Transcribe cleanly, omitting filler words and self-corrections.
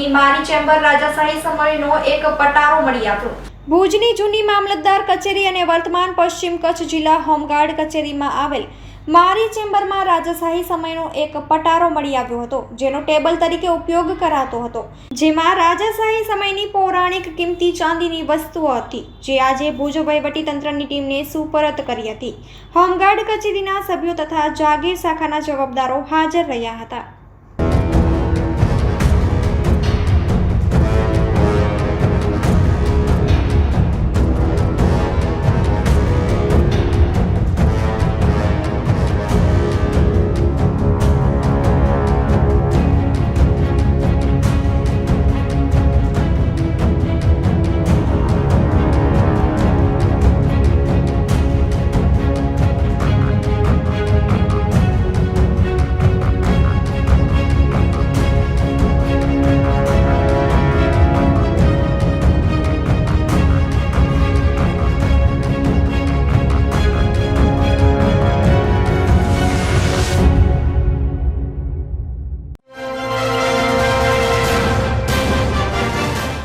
જૂની મારી ચેમ્બર રાજાશાહી સમયનો એક પટારો મળી આવ્યો। ભુજની જૂની મામલતદાર કચેરી અને વર્તમાન પશ્ચિમ કચ્છ જિલ્લા હોમગાર્ડ કચેરીમાં આવેલ મારી ચેમ્બરમાં રાજાશાહી સમયનો એક પટારો મળી આવ્યો હતો, જેનો ટેબલ તરીકે ઉપયોગ કરાતો હતો, જેમાં રાજાશાહી સમયની પૌરાણિક કિંમતી ચાંદીની વસ્તુઓ હતી, જે આજે ભુજ વહીવટીતંત્રની ટીમને સુપરત કરી હતી। હોમગાર્ડ કચેરીના સભ્યો તથા જાગીર શાખાના જવાબદારો હાજર રહ્યા હતા।